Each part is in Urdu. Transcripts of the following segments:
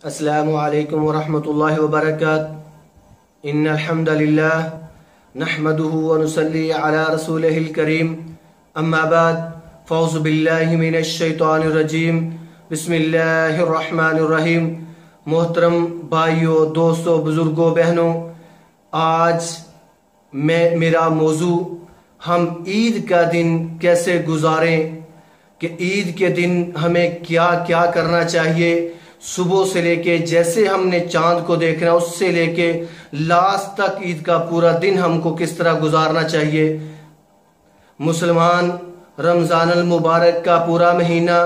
السلام علیکم ورحمۃ اللہ وبرکاتہ۔ ان الحمد للہ نحمده ونصلی علی رسولہ الکریم، اما بعد فاعوذ باللہ من الشیطان الرجیم، بسم اللہ الرحمن الرحیم۔ محترم بھائیوں، دوستوں، بزرگوں، بہنوں، آج میرا موضوع ہم عید کا دن کیسے گزاریں، کہ عید کے دن ہمیں کیا کیا کرنا چاہیے۔ صبح سے لے کے جیسے ہم نے چاند کو دیکھنا، اس سے لے کے لاسٹ تک عید کا پورا دن ہم کو کس طرح گزارنا چاہیے۔ مسلمان رمضان المبارک کا پورا مہینہ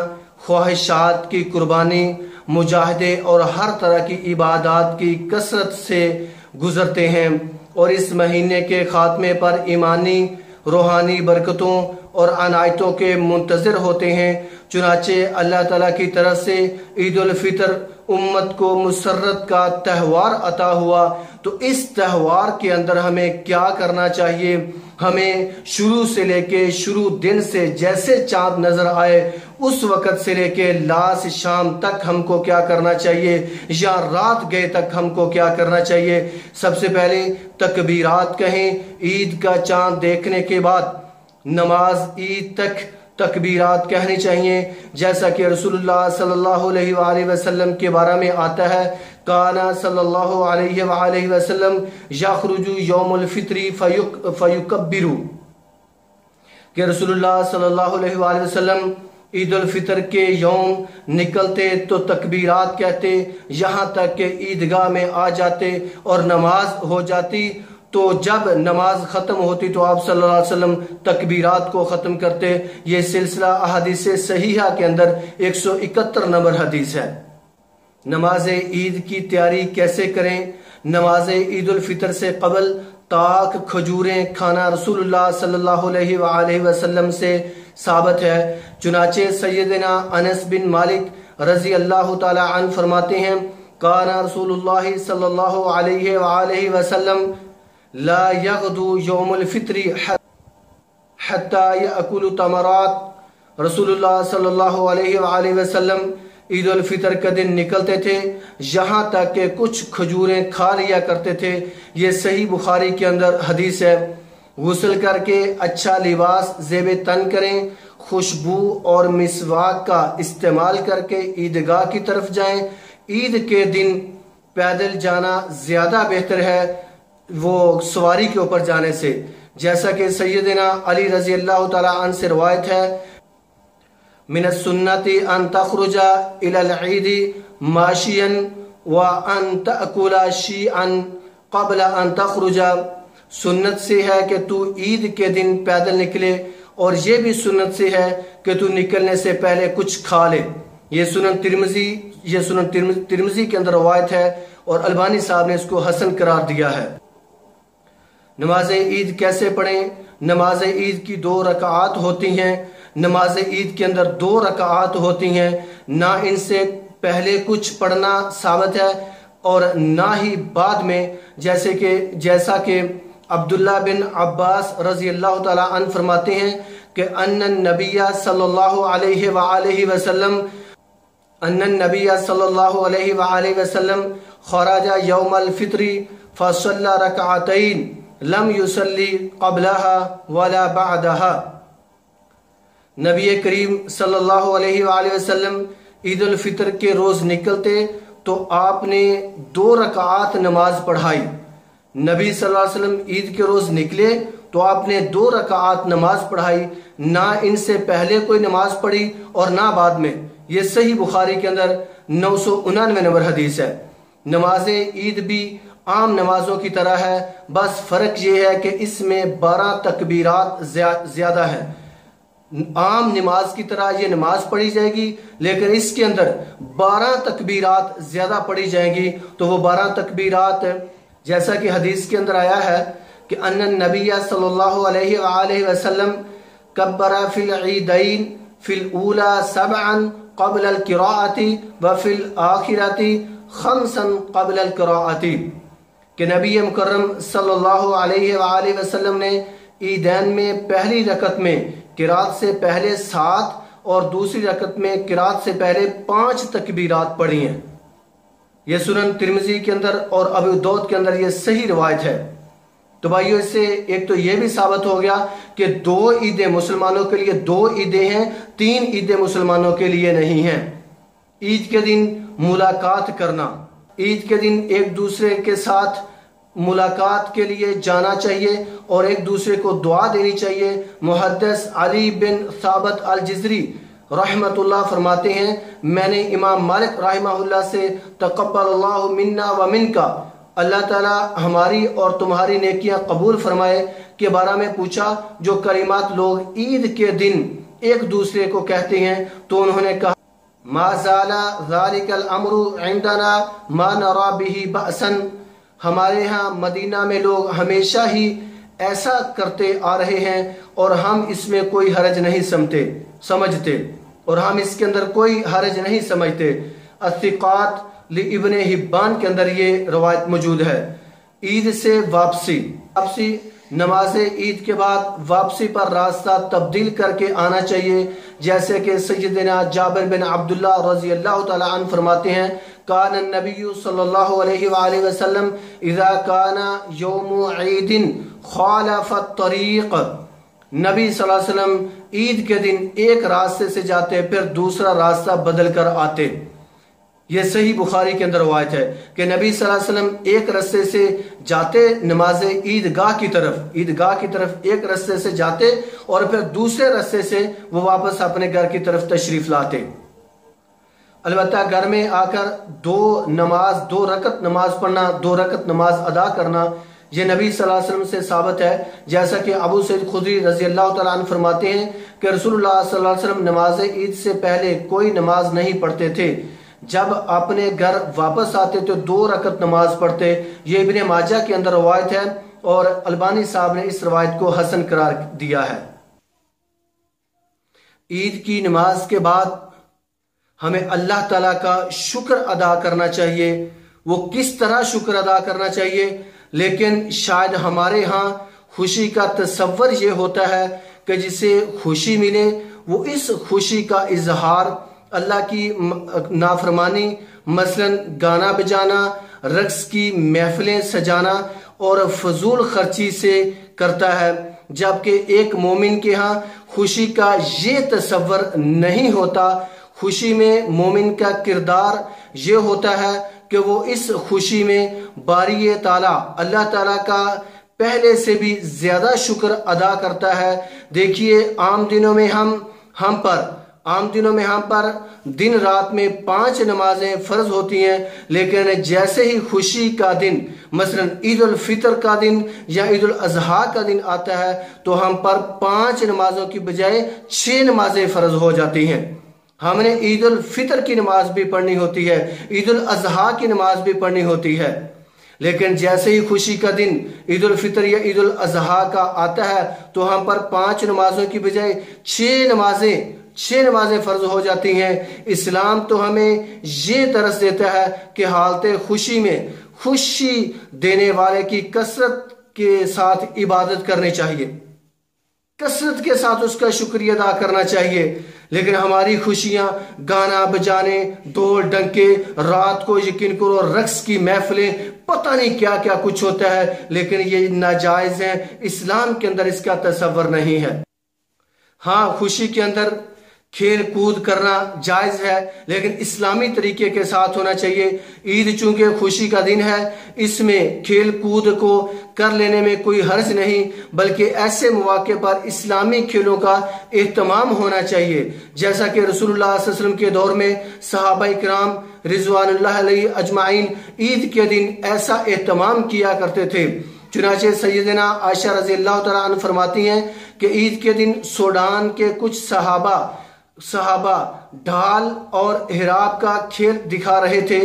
خواہشات کی قربانی، مجاہدے اور ہر طرح کی عبادات کی کثرت سے گزرتے ہیں، اور اس مہینے کے خاتمے پر ایمانی روحانی برکتوں اور عنایتوں کے منتظر ہوتے ہیں۔ چنانچہ اللہ تعالیٰ کی طرف سے عید الفطر امت کو مسرت کا تہوار عطا ہوا، تو اس تہوار کے اندر ہمیں کیا کرنا چاہیے۔ ہمیں شروع سے لے کے شروع دن سے جیسے چاند نظر آئے اس وقت سے لے کے لاسٹ شام تک ہم کو کیا کرنا چاہیے، یا رات گئے تک ہم کو کیا کرنا چاہیے۔ سب سے پہلے تکبیرات کہیں۔ عید کا چاند دیکھنے کے بعد نماز عید تک تکبیرات کہنی چاہیے، جیسا کہ رسول اللہ صلی اللہ علیہ وآلہ وسلم کے بارے میں آتا ہے، کانا صلی اللہ علیہ وآلہ وسلم یخرج یوم الفطر فیکبرو، کہ رسول اللہ صلی اللہ علیہ وآلہ وسلم عید الفطر کے یوم نکلتے تو تکبیرات کہتے، یہاں تک کہ عیدگاہ میں آ جاتے اور نماز ہو جاتی۔ تو جب نماز ختم ہوتی تو آپ صلی اللہ علیہ وسلم تکبیرات کو ختم کرتے۔ یہ سلسلہ احادیث صحیحہ کے اندر 171 نمبر حدیث ہے۔ نماز عید کی تیاری کیسے کریں؟ نماز عید الفطر سے قبل تاک کھجوریں کھانا رسول اللہ صلی اللہ علیہ وآلہ وسلم سے ثابت ہے۔ چنانچہ سیدنا انس بن مالک رضی اللہ تعالی عنہ فرماتے ہیں، کانا رسول اللہ صلی اللہ علیہ وآلہ وسلم لا یغدو یوم الفطر حتی یأکل تمرات۔ رسول اللہ صلی اللہ علیہ وآلہ وسلم عید الفطر کا دن نکلتے تھے یہاں تک کہ کچھ کھجوریں کھا لیا کرتے تھے۔ یہ صحیح بخاری کے اندر حدیث ہے۔ غسل کر کے اچھا لباس زیب تن کریں، خوشبو اور مسواک کا استعمال کر کے عیدگاہ کی طرف جائیں۔ عید کے دن پیدل جانا زیادہ بہتر ہے وہ سواری کے اوپر جانے سے، جیسا کہ سیدنا علی رضی اللہ تعالی عنہ سے روایت ہے، من السنت ان تخرج الى العید ماشیا وان تأکل شیئا قبل ان تخرج۔ سنت سے ہے کہ تو عید کے دن پیدل نکلے، اور یہ بھی سنت سے ہے کہ تو نکلنے سے پہلے کچھ کھا لے۔ یہ سنن ترمذی کے اندر روایت ہے، اور البانی صاحب نے اس کو حسن قرار دیا ہے۔ نماز عید کیسے پڑھیں؟ نماز عید کی 2 رکعات ہوتی ہیں۔ نماز عید کے اندر 2 رکعات ہوتی ہیں، نہ ان سے پہلے کچھ پڑھنا ثابت ہے اور نہ ہی بعد میں، جیسا کہ عبداللہ بن عباس رضی اللہ تعالی عنہ فرماتے ہیں کہ ان النبی صلی اللہ علیہ وآلہ وسلم خرج یوم الفطر فصلی رکعتین لم یصلی قبلها ولا بعدها۔ نبی کریم صلی اللہ علیہ وآلہ وسلم عید الفطر کے روز نکلتے تو آپ نے 2 رکعات نماز پڑھائی۔ نبی صلی اللہ علیہ وسلم عید کے روز نکلے تو آپ نے 2 رکعات نماز پڑھائی، نہ ان سے پہلے کوئی نماز پڑھی اور نہ بعد میں۔ یہ صحیح بخاری کے اندر 999 نمبر حدیث ہے۔ نماز عید بھی عام نمازوں کی طرح ہے، بس فرق یہ ہے کہ اس میں 12 تکبیرات زیادہ ہے۔ عام نماز کی طرح یہ نماز پڑھی جائے گی، لیکن اس کے اندر 12 تکبیرات زیادہ پڑھی جائیں گی۔ تو وہ 12 تکبیرات جیسا کہ حدیث کے اندر آیا ہے کہ ان النبی صلی اللہ علیہ وآلہ وسلم کبر فی العیدین فی الاولی 7 قبل القراءۃ وفی الآخرۃ 5 قبل القراءۃ، کہ نبی مکرم صلی اللہ علیہ وآلہ وسلم نے عیدین میں پہلی رکعت میں قرات سے پہلے 7 اور دوسری رکعت میں قرات سے پہلے 5 تکبیرات پڑھی ہیں۔ یہ سنن ترمذی کے اندر اور ابو داؤد کے اندر یہ صحیح روایت ہے۔ تو بھائیو اس سے ایک تو یہ بھی ثابت ہو گیا کہ 2 عیدیں مسلمانوں کے لیے 2 عیدیں ہیں، 3 عیدیں مسلمانوں کے لیے نہیں ہیں۔ عید کے دن ملاقات کرنا، عید کے دن ایک دوسرے کے ساتھ ملاقات کے لیے جانا چاہیے اور ایک دوسرے کو دعا دینی چاہیے۔ محدث علی بن ثابت الجزری رحمت اللہ فرماتے ہیں، میں نے امام مالک رحمہ اللہ سے تقبل اللہ منا و منکا، اللہ تعالیٰ ہماری اور تمہاری نیکیاں قبول فرمائے کے بارے میں پوچھا، جو کلمات لوگ عید کے دن ایک دوسرے کو کہتے ہیں، تو انہوں نے کہا ما زال ذلك الامر عندنا ما نرى به بأسا، ہمارے ہاں مدینہ میں لوگ ہمیشہ ہی ایسا کرتے آ رہے ہیں اور ہم اس میں کوئی حرج نہیں سمجھتے اور ہم اس کے اندر کوئی حرج نہیں سمجھتے۔ الثقات لابن حبان کے اندر یہ روایت موجود ہے۔ عید سے واپسی، نماز عید کے بعد واپسی پر راستہ تبدیل کر کے آنا چاہیے، جیسے کہ سیدنا جابر بن عبداللہ رضی اللہ تعالی عنہ فرماتے ہیں، کان النبی صلی اللہ علیہ وآلہ وسلم اذا کان یوم عید خالف الطریق، نبی صلی اللہ علیہ وسلم عید کے دن ایک راستے سے جاتے پھر دوسرا راستہ بدل کر آتے۔ یہ صحیح بخاری کے اندر روایت ہے کہ نبی صلی اللہ علیہ وسلم ایک راستے سے جاتے نماز عیدگاہ کی طرف ایک راستے سے جاتے اور پھر دوسرے راستے سے وہ واپس اپنے گھر کی طرف تشریف لاتے۔ البتہ گھر میں آ کر 2 رکعت نماز پڑھنا، 2 رکعت نماز ادا کرنا، یہ نبی صلی اللہ علیہ وسلم سے ثابت ہے، جیسا کہ ابو سعید خدری رضی اللہ تعالیٰ عنہ فرماتے ہیں کہ رسول اللہ صلی اللہ علیہ وسلم نماز عید سے پہلے کوئی نماز نہیں پڑھتے تھے، جب اپنے گھر واپس آتے تو 2 رکعت نماز پڑھتے۔ یہ ابن ماجہ کے اندر روایت ہے اور البانی صاحب نے اس روایت کو حسن قرار دیا ہے۔ عید کی نماز کے بعد ہمیں اللہ تعالیٰ کا شکر ادا کرنا چاہیے۔ وہ کس طرح شکر ادا کرنا چاہیے؟ لیکن شاید ہمارے ہاں خوشی کا تصور یہ ہوتا ہے کہ جسے خوشی ملے وہ اس خوشی کا اظہار اللہ کی نافرمانی، مثلا گانا بجانا، رقص کی محفلیں سجانا اور فضول خرچی سے کرتا ہے، جبکہ ایک مومن کے ہاں خوشی کا یہ تصور نہیں ہوتا۔ خوشی میں مومن کا کردار یہ ہوتا ہے کہ وہ اس خوشی میں باری تعالیٰ اللہ تعالیٰ کا پہلے سے بھی زیادہ شکر ادا کرتا ہے۔ دیکھیے عام دنوں میں ہم پر دن رات میں 5 نمازیں فرض ہوتی ہیں، لیکن جیسے ہی خوشی کا دن مثلا عید الفطر کا دن یا عید الاضحیٰ کا دن آتا ہے تو ہم پر 5 نمازوں کی بجائے 6 نمازیں فرض ہو جاتی ہیں۔ ہم نے عید الفطر کی نماز بھی پڑھنی ہوتی ہے، عید الاضحیٰ کی نماز بھی پڑھنی ہوتی ہے، لیکن جیسے ہی خوشی کا دن عید الفطر یا عید الاضحیٰ کا آتا ہے تو ہم پر 5 نمازوں کی بجائے 6 نمازیں فرض ہو جاتی ہیں۔ اسلام تو ہمیں یہ درس دیتا ہے کہ حالت خوشی میں خوشی دینے والے کی کثرت کے ساتھ عبادت کرنی چاہیے، کثرت کے ساتھ اس کا شکریہ ادا کرنا چاہیے، لیکن ہماری خوشیاں گانا بجانے، ڈھول ڈنکے، رات کو یقین کرو رقص کی محفلیں، پتہ نہیں کیا کیا کچھ ہوتا ہے، لیکن یہ ناجائز ہیں، اسلام کے اندر اس کا تصور نہیں ہے۔ ہاں خوشی کے اندر کھیل کود کرنا جائز ہے، لیکن اسلامی طریقے کے ساتھ ہونا چاہیے۔ عید چونکہ خوشی کا دن ہے، اس میں کھیل کود کو کر لینے میں کوئی حرج نہیں، بلکہ ایسے مواقع پر اسلامی کھیلوں کا اہتمام ہونا چاہیے، جیسا کہ رسول اللہ صلی اللہ علیہ وسلم کے دور میں صحابہ کرام رضوان اللہ علیہ اجمعین عید کے دن ایسا اہتمام کیا کرتے تھے۔ چنانچہ سیدنا عائشہ رضی اللہ تعالیٰ عنہ فرماتی ہیں کہ عید کے دن سوڈان کے کچھ صحابہ ڈھال اور حراب کا کھیل دکھا رہے تھے۔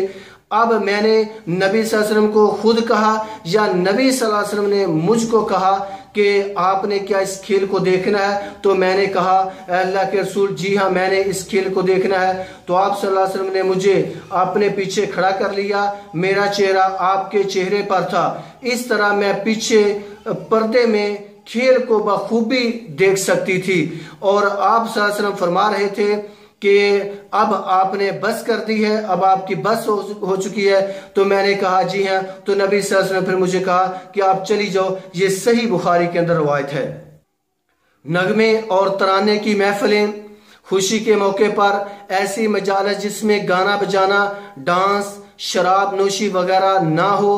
اب میں نے نبی صلی اللہ علیہ وسلم کو خود کہا یا نبی صلی اللہ علیہ وسلم نے مجھ کو کہا کہ آپ نے کیا اس کھیل کو دیکھنا ہے؟ تو میں نے کہا اے اللہ کے رسول جی ہاں میں نے اس کھیل کو دیکھنا ہے۔ تو آپ صلی اللہ علیہ وسلم نے مجھے اپنے پیچھے کھڑا کر لیا، میرا چہرہ آپ کے چہرے پر تھا، اس طرح میں پیچھے پردے میں کھیل کو بخوبی دیکھ سکتی تھی، اور آپ صلی اللہ علیہ وسلم فرما رہے تھے کہ اب آپ نے بس کر دی ہے، اب آپ کی بس ہو چکی ہے؟ تو میں نے کہا جی ہاں۔ تو نبی صلی اللہ علیہ وسلم پھر مجھے کہا کہ آپ چلی جاؤ۔ یہ صحیح بخاری کے اندر روایت ہے۔ نغمے اور ترانے کی محفلیں، خوشی کے موقع پر ایسی مجالس جس میں گانا بجانا، ڈانس، شراب نوشی وغیرہ نہ ہو،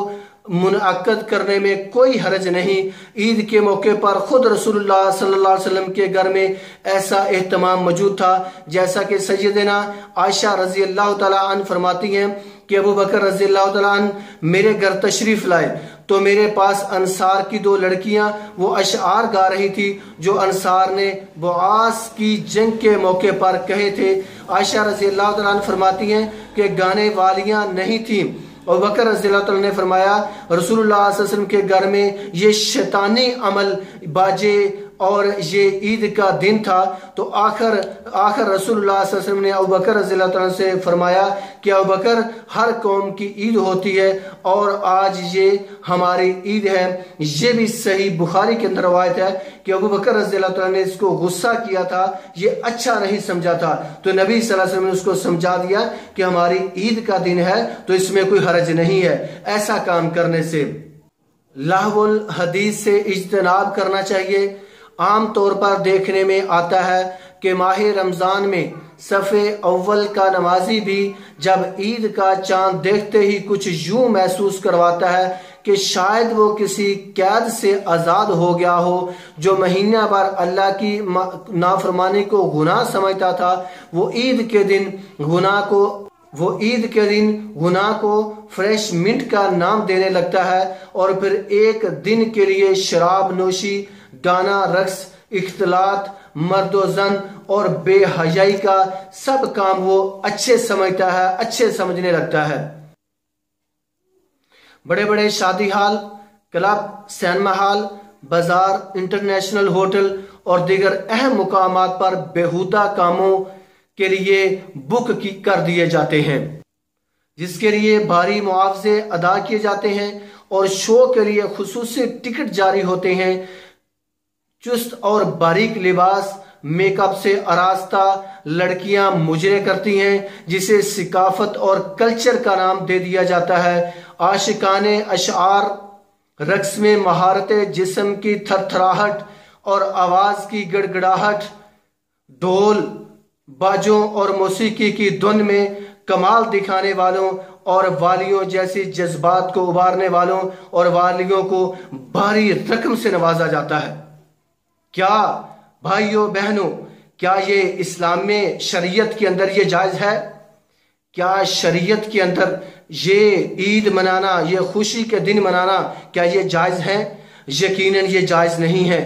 منعقد کرنے میں کوئی حرج نہیں۔ عید کے موقع پر خود رسول اللہ صلی اللہ علیہ وسلم کے گھر میں ایسا اہتمام موجود تھا، جیسا کہ سیدنا عائشہ رضی اللہ تعالیٰ عنہ فرماتی ہیں کہ ابو بکر رضی اللہ تعالیٰ عنہ میرے گھر تشریف لائے تو میرے پاس انصار کی 2 لڑکیاں وہ اشعار گا رہی تھی جو انصار نے بعاث کی جنگ کے موقع پر کہے تھے۔ عائشہ رضی اللہ تعالیٰ عنہ فرماتی ہیں کہ گانے والیاں نہیں تھیں۔ اور بکر رضی اللہ تعالیٰ نے فرمایا رسول اللہ صلی اللہ علیہ وسلم کے گھر میں یہ شیطانی عمل باجے اور یہ عید کا دن تھا۔ تو آخر رسول اللہ صلی اللہ علیہ وسلم نے ابو بکر رضی اللہ تعالیٰ سے فرمایا کہ ابو بکر، ہر قوم کی عید ہوتی ہے اور آج یہ ہماری عید ہے۔ یہ بھی صحیح بخاری کے اندر روایت ہے کہ ابو بکر رضی اللہ تعالیٰ نے اس کو غصہ کیا تھا، یہ اچھا نہیں سمجھا تھا۔ تو نبی صلی اللہ علیہ وسلم نے اس کو سمجھا دیا کہ ہماری عید کا دن ہے تو اس میں کوئی حرج نہیں ہے ایسا کام کرنے سے۔ لہو الحدیث سے اجتناب کرنا چاہیے۔ عام طور پر دیکھنے میں آتا ہے کہ ماہ رمضان میں صف اول کا نمازی بھی جب عید کا چاند دیکھتے ہی کچھ یوں محسوس کرواتا ہے کہ شاید وہ کسی قید سے آزاد ہو گیا ہو۔ جو مہینہ بھر اللہ کی نافرمانی کو گناہ سمجھتا تھا، وہ عید کے دن گناہ کو فریش منٹ کا نام دینے لگتا ہے، اور پھر ایک دن کے لیے شراب نوشی، گانا، رقص، اختلاط، مرد و زن اور بے حیائی کا سب کام وہ اچھے سمجھتا ہے، اچھے سمجھنے لگتا ہے۔ بڑے بڑے شادی ہال، کلب، سینما ہال، بازار، انٹرنیشنل ہوٹل اور دیگر اہم مقامات پر بیہودہ کاموں کے لیے بک کر دیے جاتے ہیں، جس کے لیے بھاری معاوضے ادا کیے جاتے ہیں، اور شو کے لیے خصوصی ٹکٹ جاری ہوتے ہیں۔ چست اور باریک لباس، میک اپ سے آراستہ لڑکیاں مجرے کرتی ہیں، جسے ثقافت اور کلچر کا نام دے دیا جاتا ہے۔ عاشقانے اشعار، رقص میں مہارت جسم کی تھرتھراہٹ اور آواز کی گڑگڑاہٹ، ڈھول باجوں اور موسیقی کی دھن میں کمال دکھانے والوں اور والیوں جیسی جذبات کو ابھارنے والوں اور والیوں کو بھاری رقم سے نوازا جاتا ہے۔ کیا بھائیوں بہنوں، کیا یہ اسلام میں شریعت کے اندر یہ جائز ہے؟ کیا شریعت کے اندر یہ عید منانا، یہ خوشی کے دن منانا، کیا یہ جائز ہے؟ یقیناً یہ جائز نہیں ہے۔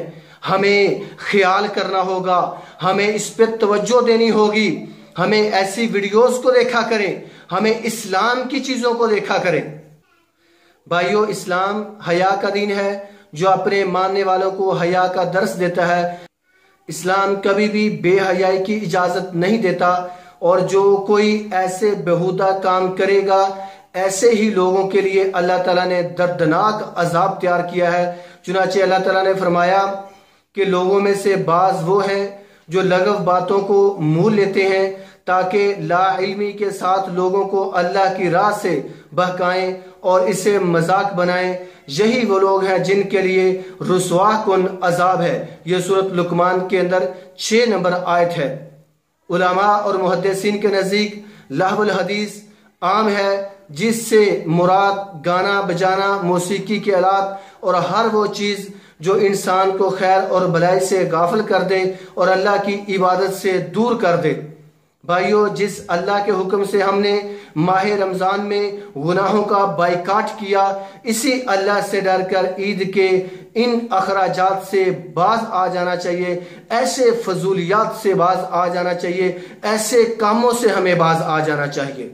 ہمیں خیال کرنا ہوگا، ہمیں اس پہ توجہ دینی ہوگی، ہمیں ایسی ویڈیوز کو دیکھا کریں، ہمیں اسلام کی چیزوں کو دیکھا کریں۔ بھائیو، اسلام حیا کا دین ہے جو اپنے ماننے والوں کو حیا کا درس دیتا ہے۔ اسلام کبھی بھی بے حیائی کی اجازت نہیں دیتا، اور جو کوئی ایسے بیہودہ کام کرے گا، ایسے ہی لوگوں کے لیے اللہ تعالیٰ نے دردناک عذاب تیار کیا ہے۔ چنانچہ اللہ تعالیٰ نے فرمایا کہ لوگوں میں سے بعض وہ ہیں جو لغو باتوں کو مول لیتے ہیں تاکہ لا علمی کے ساتھ لوگوں کو اللہ کی راہ سے بہکائیں اور اسے مذاق بنائیں۔ یہی وہ لوگ ہیں جن کے لیے رسوا کن عذاب ہے۔ یہ سورۃ لقمان کے اندر 6 نمبر آیت ہے۔ علماء اور محدثین کے نزدیک لہو الحدیث عام ہے، جس سے مراد گانا بجانا، موسیقی کے آلات اور ہر وہ چیز جو انسان کو خیر اور بھلائی سے غافل کر دے اور اللہ کی عبادت سے دور کر دے۔ بھائیو، جس اللہ کے حکم سے ہم نے ماہ رمضان میں گناہوں کا بائیکاٹ کیا، اسی اللہ سے ڈر کر عید کے ان اخراجات سے باز آ جانا چاہیے، ایسے فضولیات سے باز آ جانا چاہیے، ایسے کاموں سے ہمیں باز آ جانا چاہیے۔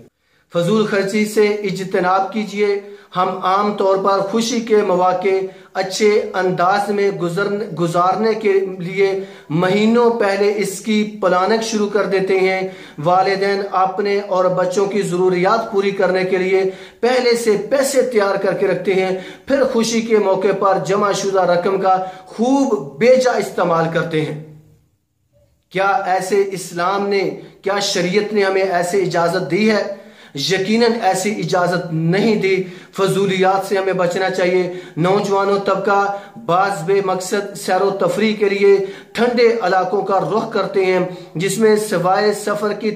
فضول خرچی سے اجتناب کیجیے۔ ہم عام طور پر خوشی کے مواقع اچھے انداز میں گزارنے کے لیے مہینوں پہلے اس کی پلاننگ شروع کر دیتے ہیں۔ والدین اپنے اور بچوں کی ضروریات پوری کرنے کے لیے پہلے سے پیسے تیار کر کے رکھتے ہیں، پھر خوشی کے موقع پر جمع شدہ رقم کا خوب بیجا استعمال کرتے ہیں۔ کیا ایسے اسلام نے، کیا شریعت نے ہمیں ایسے اجازت دی ہے؟ یقیناً ایسی اجازت نہیں دی۔ فضولیات سے ہمیں بچنا چاہیے۔ نوجوانوں طبقہ بعض بے مقصد سیر و تفریح کے لیے ٹھنڈے علاقوں کا رخ کرتے ہیں، جس میں سوائے سفر کی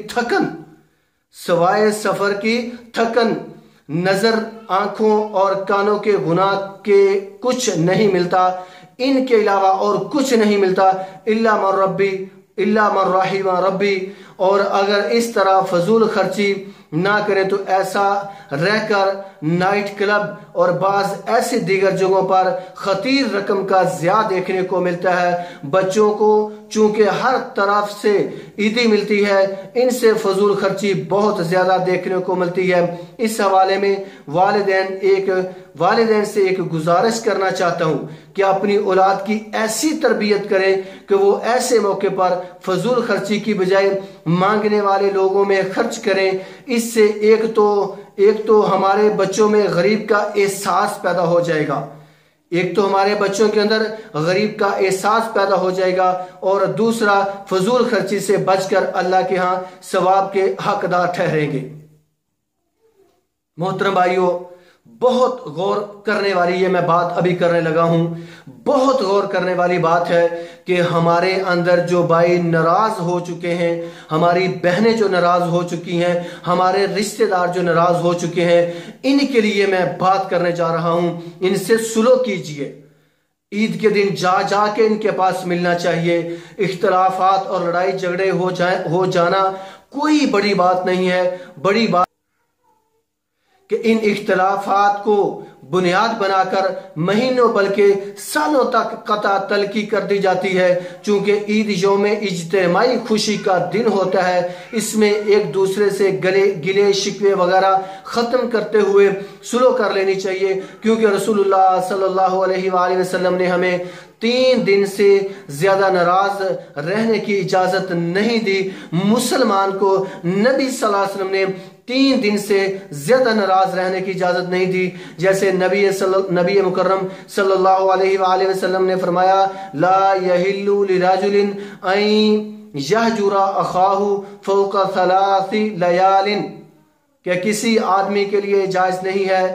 تھکن نظر، آنکھوں اور کانوں کے گناہ کے کچھ نہیں ملتا، ان کے علاوہ اور کچھ نہیں ملتا، الا من رحم ربی۔ اور اگر اس طرح فضول خرچی نہ کریں تو ایسا رہ کر نائٹ کلب اور بعض ایسے دیگر جگہوں پر خطیر رقم کا ضیاع دیکھنے کو ملتا ہے۔ بچوں کو چونکہ ہر طرف سے عیدی ملتی ہے، ان سے فضول خرچی بہت زیادہ دیکھنے کو ملتی ہے۔ اس حوالے میں والدین سے ایک گزارش کرنا چاہتا ہوں کہ اپنی اولاد کی ایسی تربیت کریں کہ وہ ایسے موقع پر فضول خرچی کی بجائے مانگنے والے لوگوں میں خرچ کریں۔ اس سے ایک تو ہمارے بچوں میں غریب کا احساس پیدا ہو جائے گا، ہمارے بچوں کے اندر غریب کا احساس پیدا ہو جائے گا، اور دوسرا فضول خرچی سے بچ کر اللہ کے ہاں ثواب کے حقدار ٹھہریں گے۔ محترم بھائیوں، بہت غور کرنے والی یہ میں بات ابھی کرنے لگا ہوں، بہت غور کرنے والی بات ہے کہ ہمارے اندر جو بھائی ناراض ہو چکے ہیں، ہماری بہنیں جو ناراض ہو چکی ہیں، ہمارے رشتہ دار جو ناراض ہو چکے ہیں، ان کے لیے میں بات کرنے جا رہا ہوں۔ ان سے صلح کیجئے، عید کے دن جا کے ان کے پاس ملنا چاہیے۔ اختلافات اور لڑائی جھگڑے ہو جانا کوئی بڑی بات نہیں ہے، بڑی بات کہ ان اختلافات کو بنیاد بنا کر مہینوں بلکہ سالوں تک قطع تلخی کر دی جاتی ہے۔ چونکہ عید یوم اجتماعی خوشی کا دن ہوتا ہے، اس میں ایک دوسرے سے گلے شکوے وغیرہ ختم کرتے ہوئے صلح کر لینی چاہیے، کیونکہ رسول اللہ صلی اللہ علیہ وآلہ وسلم نے ہمیں 3 دن سے زیادہ ناراض رہنے کی اجازت نہیں دی۔ مسلمان کو نبی صلی اللہ علیہ وسلم نے 3 دن سے زیادہ ناراض رہنے کی اجازت نہیں دی، جیسے نبی مکرم صلی اللہ علیہ وآلہ وسلم نے فرمایا، لا یحل لرجل ان یہجر اخاہ فوق 3 لیال، کہ کسی آدمی کے لیے جائز نہیں ہے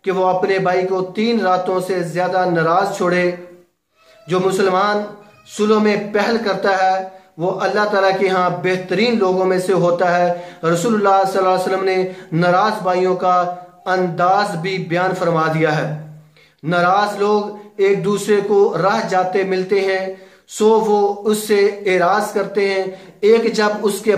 کہ وہ اپنے بھائی کو 3 راتوں سے زیادہ ناراض چھوڑے۔ جو مسلمان صلح میں پہل کرتا ہے وہ اللہ تعالیٰ کے ہاں بہترین لوگوں میں سے ہوتا ہے۔ رسول اللہ صلی اللہ علیہ وسلم نے ناراض بھائیوں کا انداز بھی بیان فرما دیا ہے۔ ناراض لوگ ایک دوسرے کو راہ جاتے ملتے ہیں، سو وہ اس سے اعراض کرتے ہیں۔ ایک جب اس کے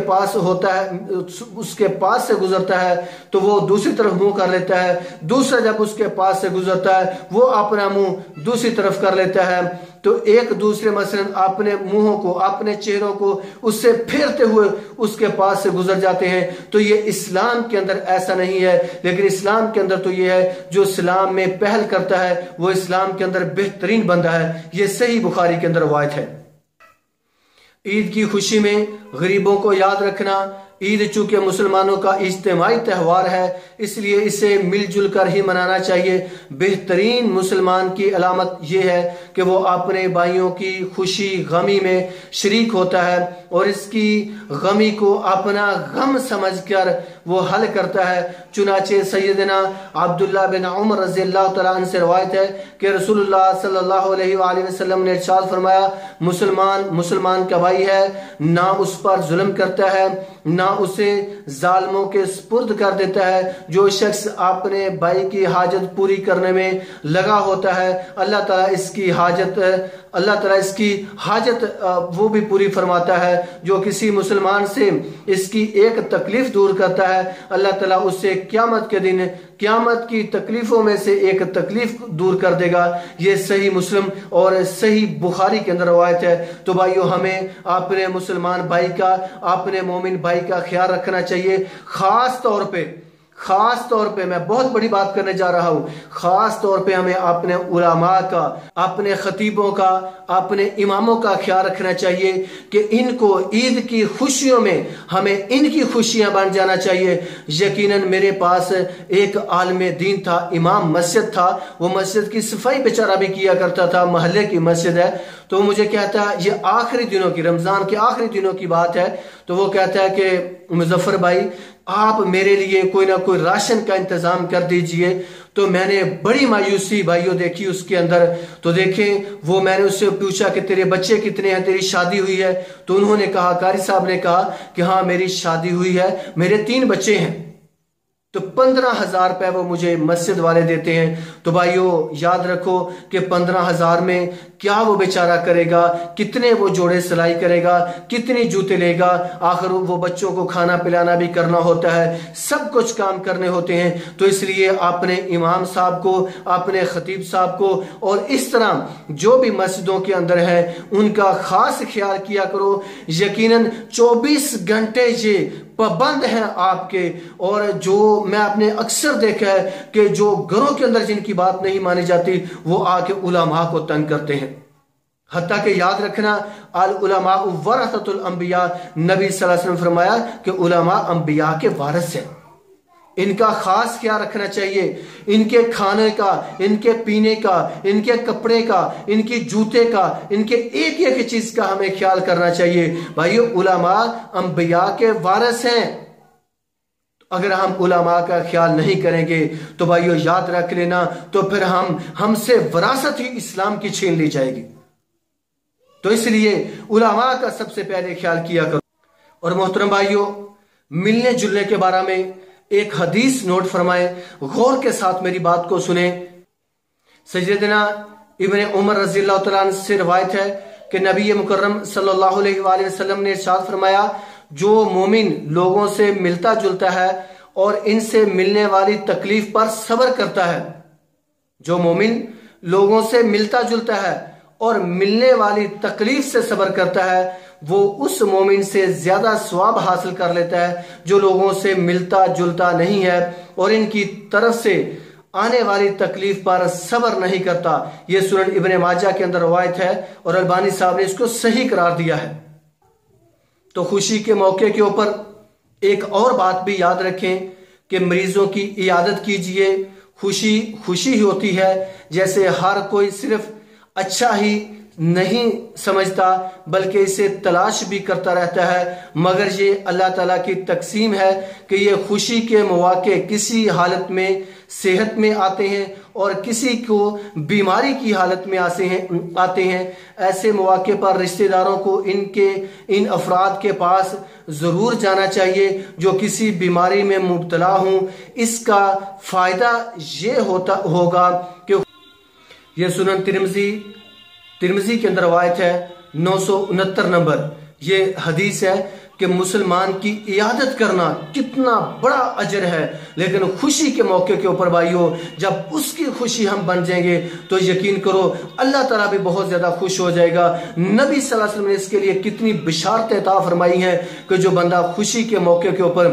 پاس سے گزرتا ہے تو وہ دوسری طرف منہ کر لیتا ہے، دوسرا جب اس کے پاس سے گزرتا ہے وہ اپنا منہ دوسری طرف کر لیتا ہے، تو ایک دوسرے مثلا اپنے منہوں کو، اپنے چہروں کو اس سے پھیرتے ہوئے اس کے پاس سے گزر جاتے ہیں۔ تو یہ اسلام کے اندر ایسا نہیں ہے، لیکن اسلام کے اندر تو یہ ہے، جو اسلام میں پہل کرتا ہے وہ اسلام کے اندر بہترین بندہ ہے۔ یہ صحیح بخاری کے اندر روایت ہے۔ عید کی خوشی میں غریبوں کو یاد رکھنا۔ عید چونکہ مسلمانوں کا اجتماعی تہوار ہے، اس لیے اسے مل جل کر ہی منانا چاہیے۔ بہترین مسلمان کی علامت یہ ہے کہ وہ اپنے بھائیوں کی خوشی غمی میں شریک ہوتا ہے، اور اس کی غمی کو اپنا غم سمجھ کر وہ حل کرتا ہے۔ چنانچہ سیدنا عبداللہ بن عمر رضی اللہ تعالیٰ عنہ سے روایت ہے کہ رسول اللہ صلی اللہ علیہ وآلہ وسلم نے ارشاد فرمایا، مسلمان کا بھائی ہے، نہ اس پر ظلم کرتا ہے، نہ اسے ظالموں کے سپرد کر دیتا ہے۔ جو شخص اپنے بھائی کی حاجت پوری کرنے میں لگا ہوتا ہے، اللہ تعالیٰ اس کی حاجت وہ بھی پوری فرماتا ہے۔ جو کسی مسلمان سے اس کی ایک تکلیف دور کرتا ہے، اللہ تعالیٰ اس سے قیامت کے دن قیامت کی تکلیفوں میں سے ایک تکلیف دور کر دے گا۔ یہ صحیح مسلم اور صحیح بخاری کے اندر روایت ہے۔ تو بھائیو، ہمیں اپنے مسلمان بھائی کا، اپنے مومن بھائی کا خیال رکھنا چاہیے، خاص خاص طور پہ میں بہت بڑی بات کرنے جا رہا ہوں، خاص طور پہ ہمیں اپنے علماء کا، اپنے خطیبوں کا، اپنے اماموں کا خیال رکھنا چاہیے کہ ان کو عید کی خوشیوں میں ہمیں ان کی خوشیاں بن جانا چاہیے۔ یقیناً میرے پاس ایک عالم دین تھا، امام مسجد تھا، وہ مسجد کی صفائی بیچارہ بھی کیا کرتا تھا، محلے کی مسجد ہے، تو وہ مجھے کہتا ہے، یہ آخری دنوں کی، رمضان کے آخری دنوں کی بات ہے، تو وہ کہتا ہے کہ مظفر بھائی آپ میرے لیے کوئی نہ کوئی راشن کا انتظام کر دیجئے۔ تو میں نے بڑی مایوسی بھائیوں دیکھی اس کے اندر، تو دیکھیں وہ میں نے اس سے پوچھا کہ تیرے بچے کتنے ہیں، تیری شادی ہوئی ہے؟ تو انہوں نے کہا، قاری صاحب نے کہا کہ ہاں میری شادی ہوئی ہے، میرے 3 بچے ہیں۔ تو 15,000 روپے وہ مجھے مسجد والے دیتے ہیں۔ تو بھائیو یاد رکھو کہ 15,000 میں کیا وہ بیچارہ کرے گا، کتنے وہ جوڑے سلائی کرے گا، کتنی جوتے لے گا، آخر وہ بچوں کو کھانا پلانا بھی کرنا ہوتا ہے، سب کچھ کام کرنے ہوتے ہیں۔ تو اس لیے اپنے امام صاحب کو، اپنے خطیب صاحب کو، اور اس طرح جو بھی مسجدوں کے اندر ہے ان کا خاص خیال کیا کرو۔ یقیناً 24 گھنٹے یہ پابند ہیں آپ کے، اور جو میں اپنے اکثر دیکھا ہے کہ جو گھروں کے اندر جن کی بات نہیں مانی جاتی وہ آ کے علماء کو تنگ کرتے ہیں۔ حتیٰ کہ یاد رکھنا، العلماء ورثۃ الانبیاء، نبی صلی اللہ علیہ وسلم فرمایا کہ علماء انبیاء کے وارث ہیں، ان کا خاص خیال رکھنا چاہیے، ان کے کھانے کا، ان کے پینے کا، ان کے کپڑے کا، ان کی جوتے کا، ان کے ایک ایک چیز کا ہمیں خیال کرنا چاہیے۔ بھائیو علماء انبیاء کے وارث ہیں، اگر ہم علماء کا خیال نہیں کریں گے تو بھائیو یاد رکھ لینا، تو پھر ہم سے وراثت ہی اسلام کی چھین لی جائے گی۔ تو اس لیے علماء کا سب سے پہلے خیال کیا کرو۔ اور محترم بھائیو، ملنے جلنے کے بارے میں ایک حدیث نوٹ فرمائیں، غور کے ساتھ میری بات کو سنیں۔ سیدنا ابن عمر رضی اللہ تعالیٰ عنہ سے روایت ہے کہ نبی مکرم صلی اللہ علیہ وآلہ وسلم نے ارشاد فرمایا، جو مومن لوگوں سے ملتا جلتا ہے اور ان سے ملنے والی تکلیف پر صبر کرتا ہے، جو مومن لوگوں سے ملتا جلتا ہے اور ملنے والی تکلیف سے صبر کرتا ہے، وہ اس مومن سے زیادہ ثواب حاصل کر لیتا ہے جو لوگوں سے ملتا جلتا نہیں ہے اور ان کی طرف سے آنے والی تکلیف پر صبر نہیں کرتا۔ یہ سنن ابن ماجہ کے اندر روایت ہے اور البانی صاحب نے اس کو صحیح قرار دیا ہے۔ تو خوشی کے موقع کے اوپر ایک اور بات بھی یاد رکھیں کہ مریضوں کی عیادت کیجئے، خوشی ہوتی ہے، جیسے ہر کوئی صرف اچھا ہی نہیں سمجھتا بلکہ اسے تلاش بھی کرتا رہتا ہے، مگر یہ اللہ تعالیٰ کی تقسیم ہے کہ یہ خوشی کے مواقع کسی حالت میں صحت میں آتے ہیں اور کسی کو بیماری کی حالت میں آتے ہیں۔ ایسے مواقع پر رشتہ داروں کو ان افراد کے پاس ضرور جانا چاہیے جو کسی بیماری میں مبتلا ہوں۔ اس کا فائدہ یہ ہوگا کہ یہ سنن ترمذی کے اندر روایت ہے 969 نمبر، یہ حدیث ہے کہ مسلمان کی عیادت کرنا کتنا بڑا اجر ہے، لیکن خوشی کے موقع کے اوپر بھائیو جب اس کی خوشی ہم بن جائیں گے تو یقین کرو اللہ تعالیٰ بھی بہت زیادہ خوش ہو جائے گا۔ نبی صلی اللہ علیہ وسلم نے اس کے لیے کتنی بشارتیں عطا فرمائی ہیں کہ جو بندہ خوشی کے موقع کے اوپر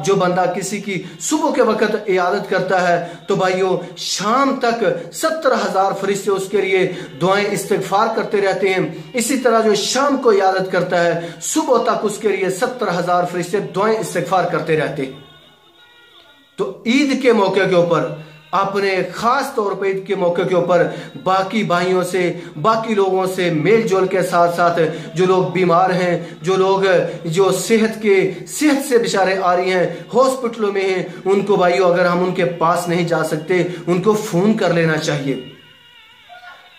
جو بندہ کسی کی صبح کے وقت عیادت کرتا ہے تو بھائیو شام تک 70,000 فرشتے اس کے لیے دعائیں استغفار کرتے رہتے ہیں۔ اسی طرح جو شام کو عیادت کرتا ہے صبح تک اس کے لیے 70,000 فرشتے دعائیں استغفار کرتے رہتے ہیں۔ تو عید کے موقع کے اوپر اپنے خاص طور پر عید کے موقع کے اوپر باقی بھائیوں سے، باقی لوگوں سے میل جول کے ساتھ ساتھ جو لوگ بیمار ہیں، جو صحت سے بچارے آ رہی ہیں، ہاسپٹلوں میں ہیں، ان کو بھائیوں اگر ہم ان کے پاس نہیں جا سکتے ان کو فون کر لینا چاہیے۔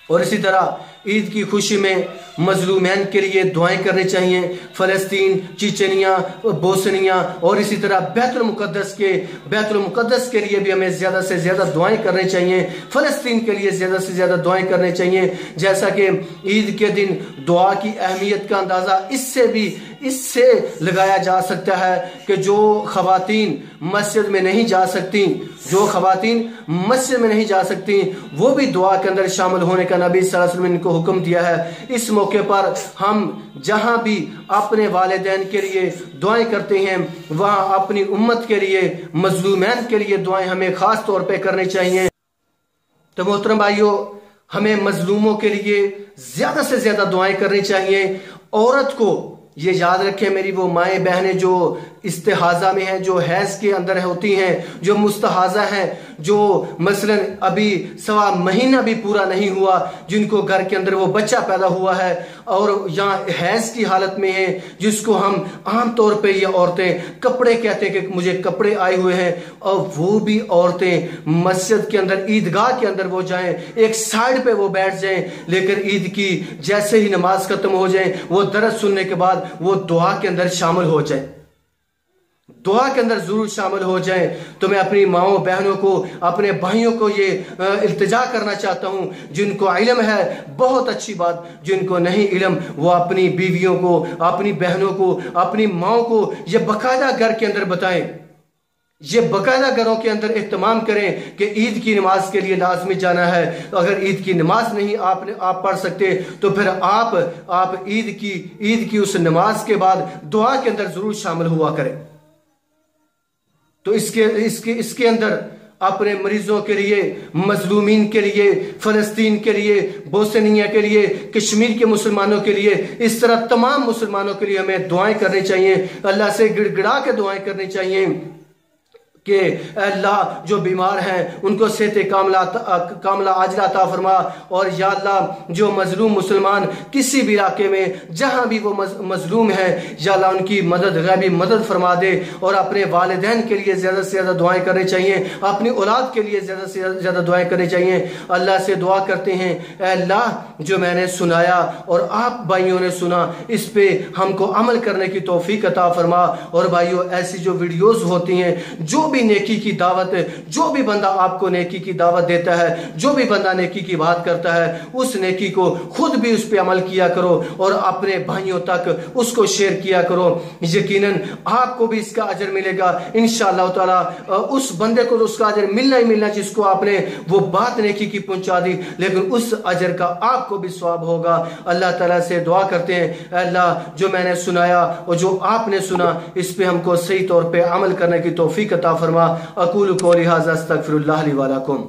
اور اسی طرح عید کی خوشی میں مظلومین کے لیے دعائیں کرنی چاہیے، فلسطین، چچنیا، بوسنیا اور اسی طرح بیت المقدس کے لیے بھی ہمیں زیادہ سے زیادہ دعائیں کرنی چاہیے، فلسطین کے لیے زیادہ سے زیادہ دعائیں کرنی چاہیے۔ جیسا کہ عید کے دن دعا کی اہمیت کا اندازہ اس سے بھی اس سے لگایا جا سکتا ہے کہ جو خواتین مسجد میں نہیں جا سکتی وہ بھی دعا کے اندر شامل ہونے کا نبی صلی اللہ علیہ وسلم نے ان کو حکم دیا ہے۔ اس موقع پر ہم جہاں بھی اپنے والدین کے لیے دعائیں کرتے ہیں وہاں اپنی امت کے لیے، مظلومین کے لیے دعائیں ہمیں خاص طور پہ کرنی چاہیے۔ تو محترم بھائیوں، ہمیں مظلوموں کے لیے زیادہ سے زیادہ دعائیں کرنی چاہیے۔ عورت کو یہ یاد رکھیں، میری وہ مائیں بہنیں جو استحاضہ میں ہیں، جو حیض کے اندر ہوتی ہیں، جو مستحاضہ ہیں، جو مثلا ابھی سوا مہینہ بھی پورا نہیں ہوا، جن کو گھر کے اندر وہ بچہ پیدا ہوا ہے اور یہاں حیض کی حالت میں ہیں، جس کو ہم عام طور پہ یہ عورتیں کپڑے کہتے ہیں کہ مجھے کپڑے آئے ہوئے ہیں، اور وہ بھی عورتیں مسجد کے اندر، عیدگاہ کے اندر وہ جائیں، ایک سائیڈ پہ وہ بیٹھ جائیں، لیکن عید کی جیسے ہی نماز ختم ہو جائیں وہ درس سننے کے بعد وہ دعا کے اندر شامل ہو جائیں، دعا کے اندر ضرور شامل ہو جائیں۔ تو میں اپنی ماؤں بہنوں کو، اپنے بھائیوں کو یہ التجا کرنا چاہتا ہوں، جن کو علم ہے بہت اچھی بات، جن کو نہیں علم وہ اپنی بیویوں کو، اپنی بہنوں کو، اپنی ماؤں کو یہ باقاعدہ گھر کے اندر بتائیں، یہ باقاعدہ گھروں کے اندر اہتمام کریں کہ عید کی نماز کے لیے لازمی جانا ہے۔ اگر عید کی نماز نہیں آپ پڑھ سکتے تو پھر آپ عید کی اس نماز کے بعد دعا کے اندر ضرور شامل ہوا کریں۔ تو اس کے اندر اپنے مریضوں کے لیے، مظلومین کے لیے، فلسطین کے لیے، بوسنیا کے لیے، کشمیر کے مسلمانوں کے لیے، اس طرح تمام مسلمانوں کے لیے ہمیں دعائیں کرنی چاہیے، اللہ سے گڑ گڑا کے دعائیں کرنی چاہیے کہ اے اللہ جو بیمار ہیں ان کو صحت کاملہ عاجلہ عطا فرما، اور یا اللہ جو مظلوم مسلمان کسی بھی علاقے میں جہاں بھی وہ مظلوم ہیں یا اللہ ان کی مدد، غیبی مدد فرما دے۔ اور اپنے والدین کے لیے زیادہ سے زیادہ دعائیں کرنی چاہیے، اپنی اولاد کے لیے زیادہ سے زیادہ دعائیں کرنی چاہیے۔ اللہ سے دعا کرتے ہیں اے اللہ جو میں نے سنایا اور آپ بھائیوں نے سنا اس پہ ہم کو عمل کرنے کی توفیق عطا فرما۔ اور بھائیوں ایسی جو ویڈیوز ہوتی ہیں، جو بھی نیکی کی دعوت ہے، جو بھی بندہ آپ کو نیکی کی دعوت دیتا ہے، جو بھی بندہ نیکی کی بات کرتا ہے، اس نیکی کو خود بھی اس پہ عمل کیا کرو اور اپنے بھائیوں تک اس کو شیئر کیا کرو، یقیناً آپ کو بھی اس کا اجر ملے گا انشاءاللہ تعالی۔ اس بندے کو تو اس کا اجر ملنا ہی ملنا جس کو آپ نے وہ بات نیکی کی پہنچا دی، لیکن اس اجر کا آپ کو بھی ثواب ہوگا۔ اللہ تعالیٰ سے دعا کرتے ہیں اے اللہ جو میں نے سنایا اور جو آپ نے سنا اس پہ ہم کو صحیح طور پہ عمل کرنے کی توفیق عطا فرما۔ اقول قولی ھذا استغفر اللہ لی ولکم۔